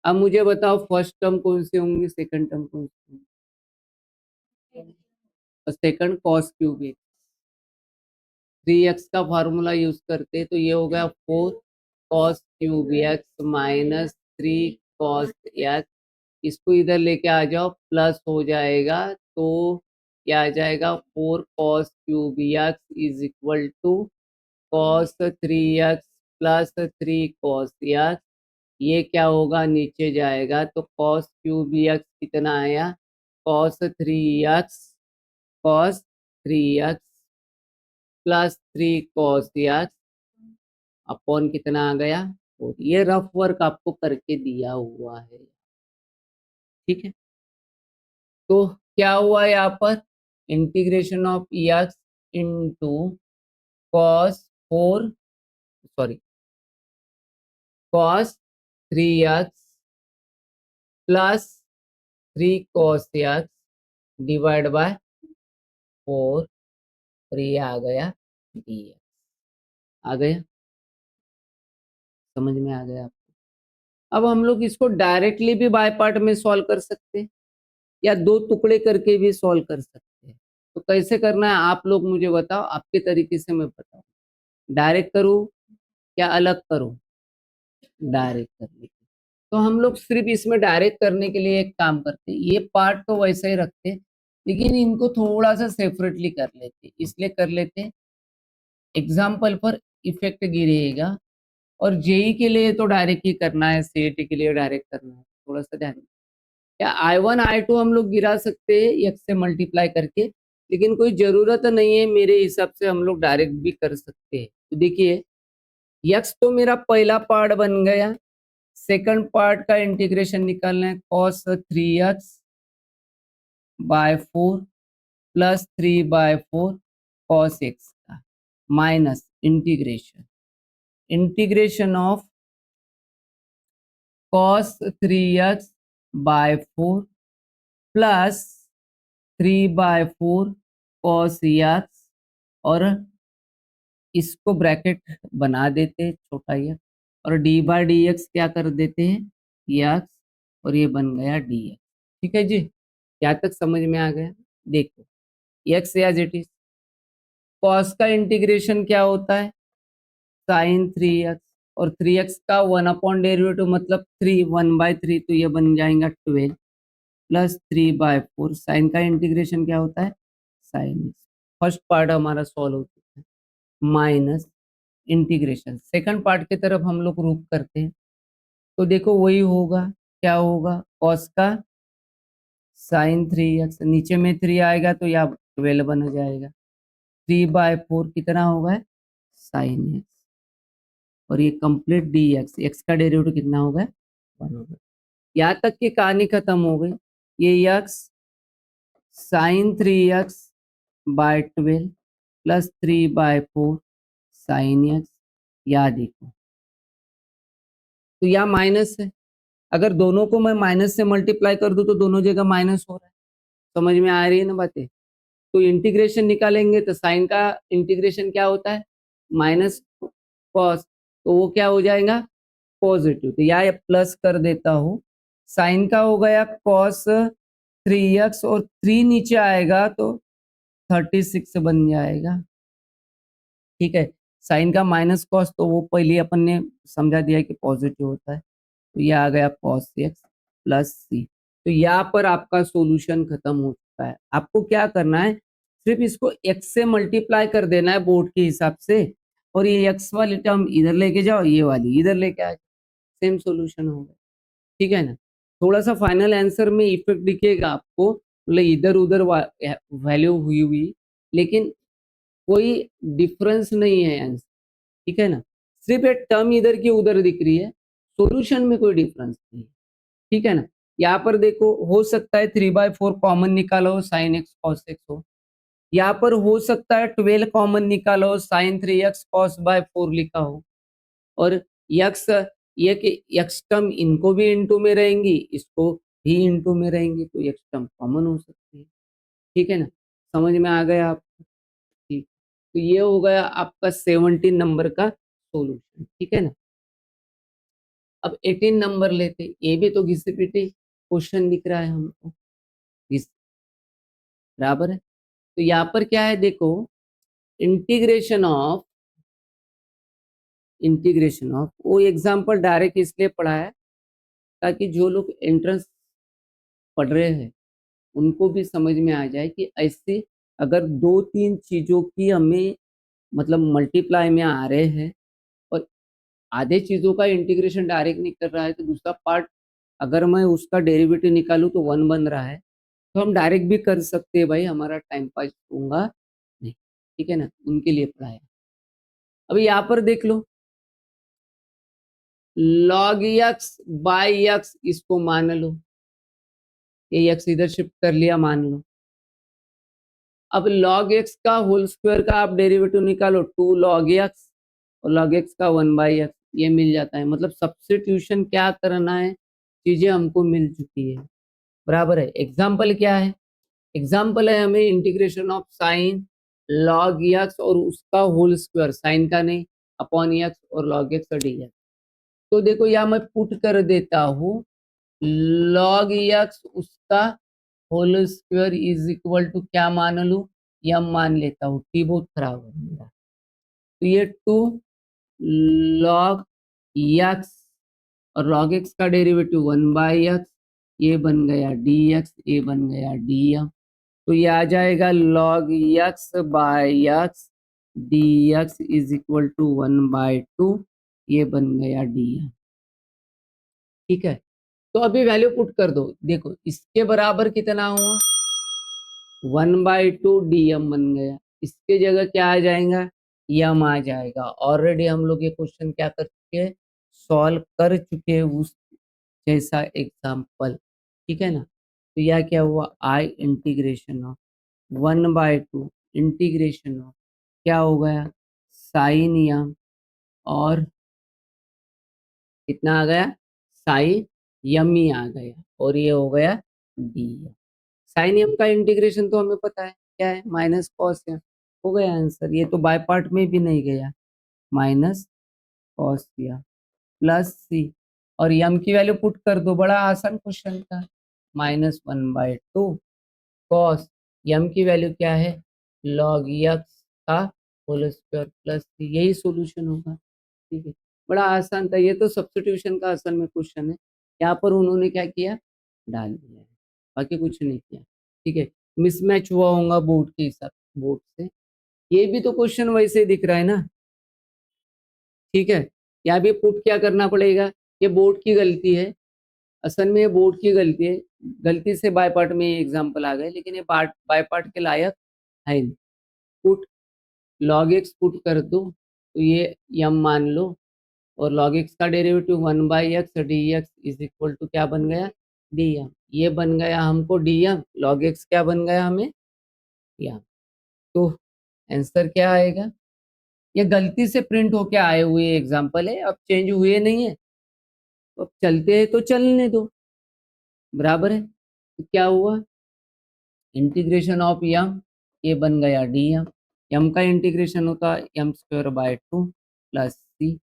अब मुझे बताओ फर्स्ट टर्म कौन सी होंगी, सेकंड टर्म कौन सी होंगी, second cos cube x, 3x का फार्मूला यूज करते तो ये हो गया 4 cos cube x minus 3 cos x, इसको इधर लेके आ जाओ प्लस हो जाएगा, तो क्या आ जाएगा 4 cos cube x is equal to cos 3x plus 3 cos x, ये क्या होगा नीचे जाएगा, तो कॉस क्यूब एक्स कितना आया, cos 3x plus 3 cos x upon कितना आ गया, और ये रफ वर्क आपको करके दिया हुआ है, ठीक है। तो क्या हुआ यहाँ पर, integration of x into cos 4 sorry cos 3x plus 3 cos x divide bye 4, और ये आ गया dx, आ गया, समझ में आ गया आपको। अब हम लोग इसको डायरेक्टली भी बाय पार्ट में सॉल्व कर सकते हैं, या 2 टुकड़े करके भी सॉल्व कर सकते हैं। तो कैसे करना है आप लोग मुझे बताओ, आपके तरीके से मैं बताऊं, डायरेक्ट करूं या अलग करूं, डायरेक्ट करने के, तो हम लोग सिर्फ इसमें डायरेक्ट करने के लिए एक काम करते हैं, ये पार्ट तो वैसे ही रखते लेकिन इनको थोड़ा सा सेपरेटली कर लेते, इसलिए कर लेते एग्जाम्पल पर इफेक्ट गिरेगा, और जेई के लिए तो डायरेक्ट ही करना है, सीईटी के लिए डायरेक्ट करना है, थोड़ा सा ध्यान। या I1 I2 हम लोग गिरा सकते हैं x से मल्टीप्लाई करके, लेकिन कोई जरूरत नहीं है, मेरे हिसाब से हम लोग डायरेक्ट भी कर सकते हैं। तो देखिए x तो मेरा पहला पार्ट बन गया, सेकंड पार्ट का इंटीग्रेशन निकालना है, cos 3x by 4 plus 3/4 cos x का minus integration of cos 3x by 4 plus 3/4 cos x, और इसको ब्रैकेट बना देते हैं छोटा x, और डी बाई डी एक्स क्या कर देते हैं x, और ये बन गया dx। ठीक है जी, क्या तक समझ में आ गया? देखो x as it is, cos का इंटीग्रेशन क्या होता है sin 3x, और 3x का 1/डेरिवेटिव मतलब 3, 1/3, तो ये बन जाएगा 12 प्लस 3/4। साइन का इंटीग्रेशन क्या होता है sin x। फर्स्ट पार्ट हमारा सॉल्व हो चुका है, माइनस इंटीग्रेशन सेकंड पार्ट की तरफ हम लोग रूप करते हैं, तो देखो वही होगा, क्या होगा cos का sin 3x, नीचे में 3 आएगा तो यहाँ 12 बन जाएगा, 3/4 कितना होगा sin x, और ये कंप्लीट dx, x का डेरिवेटिव कितना होगा 1 होगा। यहाँ तक की कहानी खत्म हो गई। ये x sin 3x by 12 plus 3/4 sin x, यहाँ देखो तो यहाँ माइनस है, अगर दोनों को मैं माइनस से मल्टीप्लाई कर दूं तो दोनों जगह माइनस हो रहा है, समझ में आ रही है ना बातें? तो इंटीग्रेशन निकालेंगे तो साइन का इंटीग्रेशन क्या होता है माइनस कॉस, तो वो क्या हो जाएगा पॉजिटिव, तो यहाँ प्लस कर देता हूँ, साइन का हो गया cos 3x, और 3 नीचे आएगा तो 36 बन जाएगा। ठीक है, साइन का माइनस कॉस तो वो पहले अपन ने समझा दिया कि पॉजिटिव होता है, तो ये आ गया cos x प्लस सी। तो यहाँ पर आपका सॉल्यूशन खत्म हो चुका है। आपको क्या करना है, सिर्फ इसको x से मल्टीप्लाई कर देना है बोर्ड के हिसाब से, और ये x वाली टर्म इधर लेके जाओ, ये वाली इधर लेके आ जाओ, सेम सॉल्यूशन होगा। ठीक है ना, थोड़ा सा फाइनल आंसर में इफेक्ट दिखेगा आपको, मतलब इधर उधर वैल्यू हुई हुई, लेकिन कोई डिफरेंस नहीं है आंसर। ठीक है ना, सिर्फ एक टर्म इधर की उधर दिख रही है, सॉल्यूशन में कोई डिफरेंस नहीं है। ठीक है ना, यहाँ पर देखो हो सकता है 3/4 कॉमन निकालो साइन एक्स कॉस एक्स हो, यहाँ पर हो सकता है 12 कॉमन निकालो साइन 3x कॉस बाय 4 लिखा हो, और यक्स ये कि यक्स टर्म इनको भी इंटू में रहेंगी, इसको भी इंटू में रहेंगी, तो यक्स टर्म कॉमन हो सकती है। ठीक है ना, समझ में आ गया आपको? ठीक, तो ये हो गया आपका 17 नंबर का सॉल्यूशन। ठीक है ना, अब 18 नंबर लेते, ये भी तो घिसी पिटी क्वेश्चन दिख रहा है हमको, बराबर है। तो यहाँ पर क्या है देखो, इंटीग्रेशन ऑफ वो एग्जाम्पल डायरेक्ट इसलिए पढ़ा है ताकि जो लोग एंट्रेंस पढ़ रहे हैं उनको भी समझ में आ जाए कि ऐसे अगर 2-3 चीजों की हमें मतलब मल्टीप्लाई में आ रहे हैं, और आधे चीजों का इंटीग्रेशन डायरेक्ट नहीं कर रहा है, तो दूसरा पार्ट अगर मैं उसका डेरिवेटिव निकालूं तो 1 बन रहा है, तो हम डायरेक्ट भी कर सकते हैं भाई, हमारा टाइम पास होगा नहीं। ठीक है ना, उनके लिए पढ़ाया। अब यहाँ पर देख लो, log x बाई x, इसको मान लो, ये x इधर शिफ्ट कर लिया मान लो। अब log x का होल स्क्वायर का आप डेरिवेटिव निकालो 2 log x, और log x का 1/x, ये मिल जाता है। मतलब सब्स्टिट्यूशन क्या करना है, चीजें हमको मिल चुकी है, बराबर है। एग्जाम्पल क्या है, एग्जाम्पल है हमें integration of sign log x और उसका होल स्क्वायर, साइन का नहीं, अपॉन x और log x और dx। तो देखो यहाँ मैं पुट कर देता हूँ log x उसका whole square is equal to क्या मान लू, यम मान लेता हूँ, टी बहुत खराब है मेरा, तो ये 2 log x, और log x का डेरिवेटिव 1/x, ये बन गया dx, ये बन गया dm, तो ये आ जाएगा log x by x dx is equal to 1/2, ये बन गया dm। ठीक है, तो अभी वैल्यू पुट कर दो। देखो इसके बराबर कितना हुआ, 1/2 dm बन गया। इसके जगह क्या आ जाएगा, यम आ जाएगा। ऑलरेडी हम लोग ये क्वेश्चन क्या कर चुके हैं, सॉल्व कर चुके हैं उस जैसा एग्जाम्पल, ठीक है ना। तो यह क्या हुआ, I integration of 1/2 integration of क्या हो गया, साइन यम, और कितना आ गया, साइन यम ही आ गया, और ये हो गया डी। साइन एम का इंटीग्रेशन तो हमें पता है क्या है, माइनस कॉस एम। हो गया आंसर, ये तो बाय पार्ट में भी नहीं गया, माइनस कॉस या प्लस सी, और यम की वैल्यू पुट कर दो। बड़ा आसान क्वेश्चन था, -1/2 कॉस यम की वैल्यू क्या है, लॉग एक्स का होल स्क्वायर प्लस सी, यही सॉल्यूशन होगा। ठीक है, बड़ा आसान था, ये तो सब्स्टिट्यूशन का असल में क्वेश्चन है। यहाँ पर उन्होंने क्या किया, डाल दिया है, बाकी कुछ नहीं किया। ठीक है, मिसमैच हुआ होगा बोर्ड के हिसाब, बोर्ड से। ये भी तो क्वेश्चन वैसे ही दिख रहा है ना। ठीक है, यहाँ भी पुट क्या करना पड़ेगा, ये बोर्ड की गलती है, असल में ये बोर्ड की गलती है। गलती से बाय पार्ट में ये एग्जाम्पल आ गए, लेकिन ये पार्ट बाय पार्ट के लायक है नहीं। पुट लॉग एक्स पुट कर दो, तो ये यम मान लो, और log x का derivative 1/x dx is equal to क्या बन गया, dm। ये बन गया हमको dm, log x क्या बन गया हमें, यम। तो आंसर क्या आएगा, ये गलती से प्रिंट होके आए हुए एग्जाम्पल है, अब चेंज हुए नहीं है, तो अब चलते हैं तो चलने दो, बराबर है। तो क्या हुआ, इंटीग्रेशन ऑफ यम, ये बन गया dm। यम का इंटीग्रेशन होता है m²/2 प्लस सी,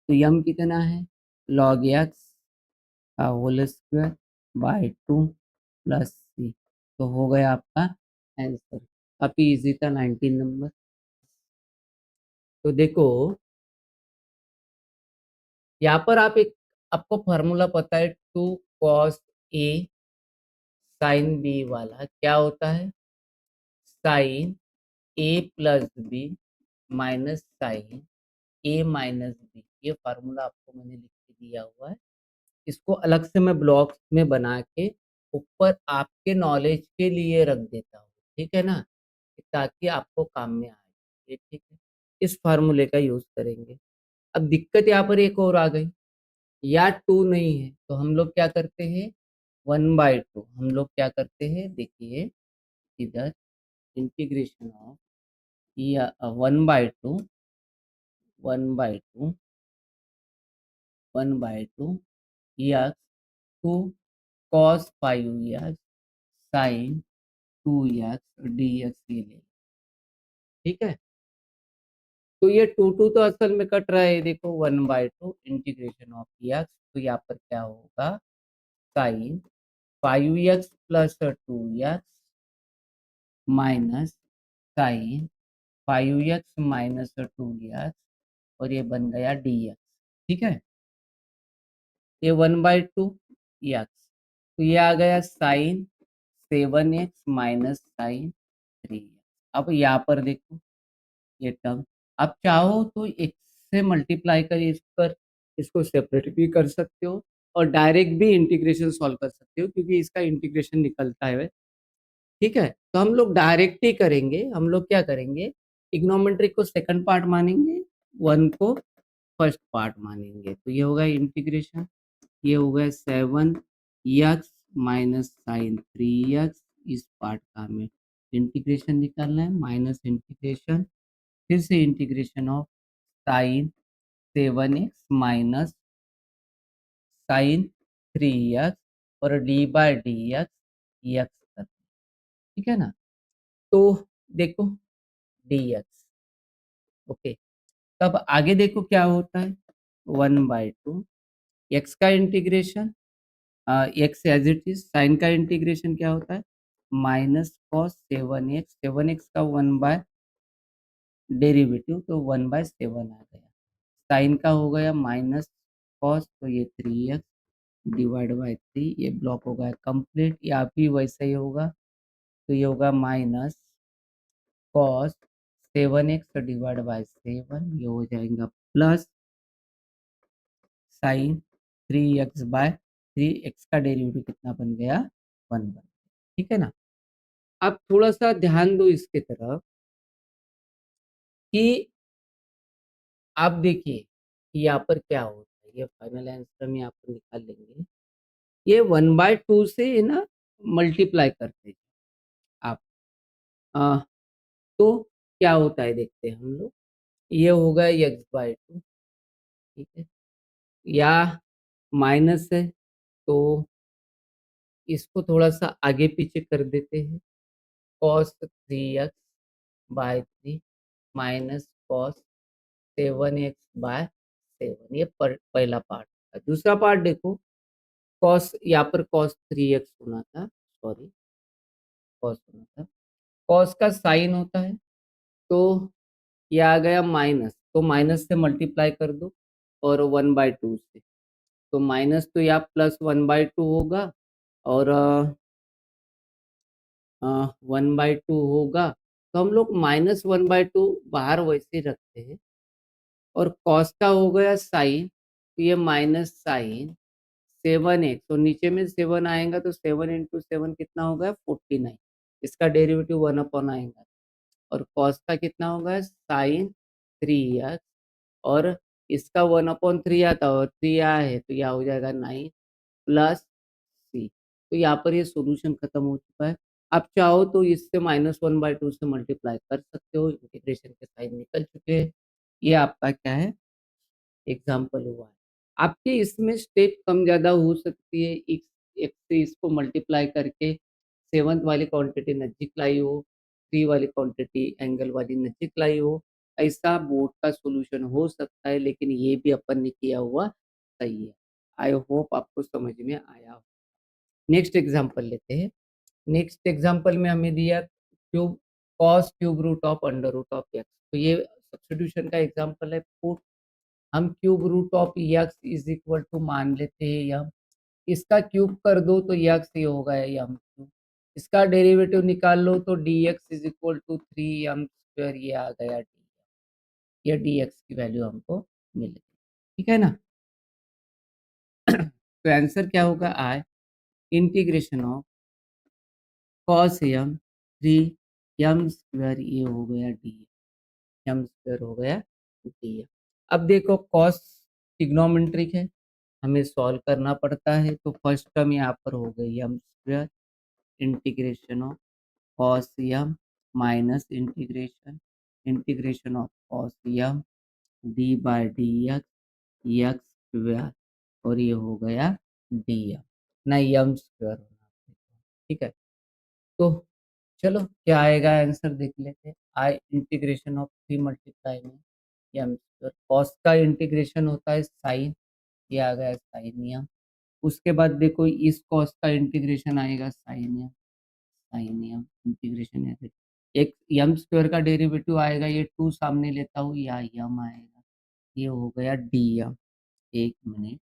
तो यम कितना है, log x का होल स्क्वायर बाय 2 प्लस सी, तो हो गया आपका आंसर। काफी इजी था, 19 नंबर। तो देखो यहाँ पर आप एक, आपको फार्मूला पता है, 2 cos A sin B वाला क्या होता है, sine A plus b minus sine A minus b. ये फार्मूला आपको मैंने लिख के दिया हुआ है, इसको अलग से मैं ब्लॉक्स में बना के ऊपर आपके नॉलेज के लिए रख देता हूँ, ठीक है ना, ताकि आपको काम में आए ये, ठीक है। इस फार्मूले का यूज करेंगे। अब दिक्कत यहाँ पर एक और आ गई, या 2 नहीं है, तो हम लोग क्या करते हैं, 1/2 हम लोग क्या करते हैं, देखिए इधर इंटीग्रेशन ऑफ, या 1/2 1/2 1/2 या 2 cos 5 साइन 2x dx ये ले, ठीक है। तो ये 2 तो असल में कट रहा है, देखो 1/2 इंटीग्रेशन ऑफ x, तो यहाँ पर क्या होगा, sine 5x plus 2x minus sine 5x minus 2x, और ये बन गया dx, ठीक है। ये 1/2 x, तो ये आ गया sign 7x minus sine 3x। अब यहाँ पर देखो ये टर्म, आप चाहो तो x से मल्टीप्लाई कर इस पर, इसको सेपरेट भी कर सकते हो, और डायरेक्ट भी इंटीग्रेशन सॉल्व कर सकते हो, क्योंकि इसका इंटीग्रेशन निकलता है, ठीक है। तो हम लोग डायरेक्ट ही करेंगे, हम लोग क्या करेंगे, इग्नोमेट्रिक को सेकंड पार्ट मानेंगे, वन को फर्स्ट पार्ट मानेंगे। तो ये होगा इंटीग्रेशन, ये हो गया 7x माइनस साइन 3x, इस पार्ट का हमें इंटीग्रेशन निकालना है, माइनस इंटीग्रेशन, फिर से integration of sine 7x minus sine 3x, और d/dx x करते हैं, ठीक है ना। तो देखो dx, ओके। तब आगे देखो क्या होता है, 1/2 x का integration, x as it is, sine का इंटीग्रेशन क्या होता है, माइनस कॉस 7x, 7x का 1 डेरिवेटिव, तो 1/7 आ गया। साइन का हो गया माइनस कॉस, तो ये 3x डिवाइड बाय 3, ये ब्लॉक हो गया कंप्लीट। या भी वैसा ही होगा, तो ये होगा minus cos 7x divide by 7, ये हो जाएगा plus sign 3x bye 3x का डेरिवेटिव कितना बन गया, 1 बन गया। ठीक है ना। अब थोड़ा सा ध्यान दो इसके तरफ कि आप देखिए कि यहाँ पर क्या होता है, ये फाइनल आंसर हम यहाँ पर निकाल लेंगे। ये 1/2 से ना मल्टीप्लाई करते हैं आप। तो क्या होता है देखते हैं हम लोग। ये होगा x/2, ठीक है, या माइनस है तो इसको थोड़ा सा आगे पीछे कर देते हैं। cos 3x/3 minus cos 7x/7, ये पहला पार्ट था। दूसरा पार्ट देखो, cos यहाँ पर cos 3x होना था, सॉरी cos होना था। cos का साइन होता है तो ये आ गया माइनस, तो माइनस से मल्टीप्लाई कर दो और 1/2 से, तो माइनस तो या प्लस 1/2 होगा और 1/2 होगा, तो हम लोग -1/2 बाहर वैसे रखते हैं और cos का हो गया साइन, तो ये माइनस साइन 7x, तो नीचे में 7 आएगा तो 7 इंटू 7 कितना होगा 49, इसका डेरिवेटिव 1 आएगा और cos का कितना होगा साइन 3x और इसका 1/3 आता और 3 आया है तो यह हो जाएगा 9 प्लस सी। तो यहाँ पर ये सॉल्यूशन खत्म हो चुका है। आप चाहो तो इससे -1/2 से मल्टीप्लाई कर सकते हो, इंटीग्रेशन के साइन निकल चुके हैं। ये आपका क्या है, एग्जाम्पल हुआ है। आपके इसमें स्टेप कम ज़्यादा हो सकती है, एक से इसको मल्टीप्लाई करके 7th वाली क्वांटिटी नज़दीक लाई हो, 3 वाली क्वांटिटी एंगल वाली नज़दीक लाई हो, ऐसा बोर्ड का सॉल्यूशन हो सकता है, लेकिन ये भी अपन ने किया हुआ सही है। आई होप आपको समझ में आया हो। नेक्स्ट एग्जाम्पल लेते हैं। नेक्स्ट एग्जाम्पल में हमें दिया cube cos cube root of under root of x, तो ये सब्स्टिट्यूशन का एग्जाम्पल है। पुट हम cube root of x is equal to मान लेते हैं यम, इसका क्यूब कर दो तो एक्स ये होगा यम क्यूब, इसका डेरिवेटिव निकाल लो तो d x is equal to 3m², ये आ गया डी, ये डी एक्स की वैल्यू हमको मिल गई। ठीक है ना। तो आंसर क्या होगा, I integration of cos M 3m², ये हो गया डी, m² हो गया डी। अब देखो कॉस ट्रिग्नोमेट्रिक है, हमें सॉल्व करना पड़ता है, तो फर्स्ट टर्म यहाँ पर हो गई m² integration of cos m minus integration integration of cos m d/dx और ये हो गया dm, ना m² होना चाहिए। ठीक है, तो चलो क्या आएगा आंसर देख लेते हैं। आई इंटीग्रेशन ऑफ 3 मल्टीप्लाई में m², कॉस का इंटीग्रेशन होता है साइन, ये आ गया साइन एम। उसके बाद देखो इस कॉस का इंटीग्रेशन आएगा sine m, sine m integration है, एक m² का डेरिवेटिव आएगा, ये 2 सामने लेता हूँ, या m आएगा, ये हो गया dm। एक मिनट,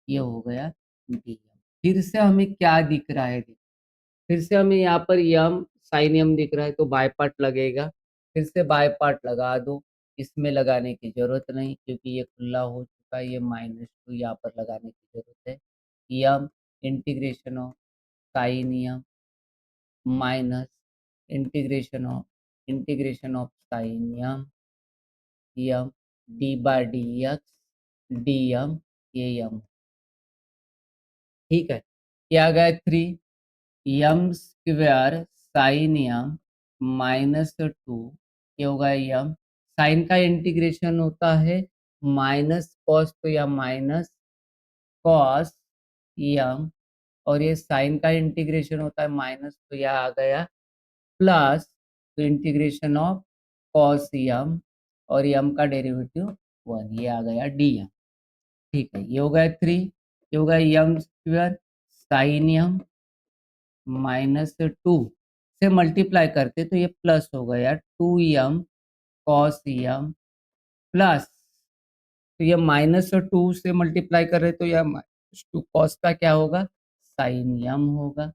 ये हो गया dm। फिर से हमें क्या दिख रहा है, फिर से हमें यहाँ पर यम साइन यम दिख रहा है, तो बाय पार्ट लगेगा, फिर से बाय पार्ट लगा दो, इसमें लगाने की जरूरत नहीं क्योंकि ये खुला हो चुका है, ये -2 यहाँ पर लगाने की जरूरत है। M integration of sine M minus integration of sine M M d/dx dm, ये यम। ठीक है, क्या आ गया 3m² साइन यम -2, ये होगा यम। साइन का इंटीग्रेशन होता है माइनस कॉस, तो या माइनस कॉस यम, और ये साइन का इंटीग्रेशन होता है माइनस, तो यह आ गया प्लस, तो इंटीग्रेशन ऑफ कॉस यम और यम का डेरिवेटिव 1, ये आ गया dm। ठीक है, ये हो गया 3, ये हो गया m² साइन यम -2 से मल्टीप्लाई करते तो ये प्लस हो गया 2m कॉस यम प्लस, तो ये -2 से मल्टीप्लाई कर रहे तो यह -2 कॉस का क्या होगा साइन यम होगा,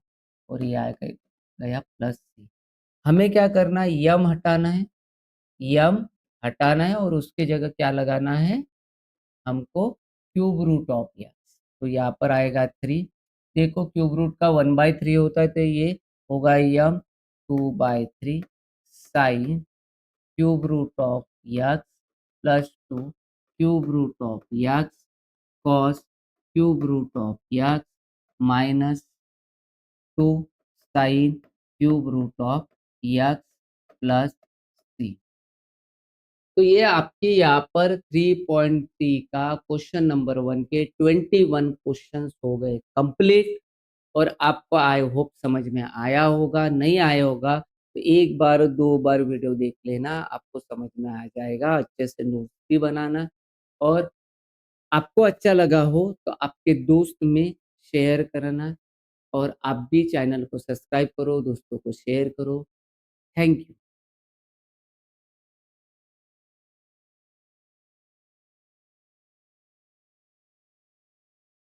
और ये आ गया प्लस सी। हमें क्या करना है, यम हटाना है, यम हटाना है और उसके जगह क्या लगाना है हमको, क्यूब रूट ऑफ एक्स। तो यहाँ पर आएगा 3। देखो क्यूब रूट का 1/3 होता है, तो ये होगा m 2/3 sine cube root of x plus 2 cube root of x cos cube root of x minus 2 sine cube root of x plus 3। तो ये आपके यहाँ पर 3.3 का क्वेश्चन नंबर 1 के 21 क्वेश्चंस हो गए कंप्लीट। और आपको आई होप समझ में आया होगा, नहीं आया होगा तो एक बार 2 बार वीडियो देख लेना, आपको समझ में आ जाएगा। अच्छे से नोट्स भी बनाना, और आपको अच्छा लगा हो तो आपके दोस्त में शेयर करना, और आप भी चैनल को सब्सक्राइब करो, दोस्तों को शेयर करो। Thank you.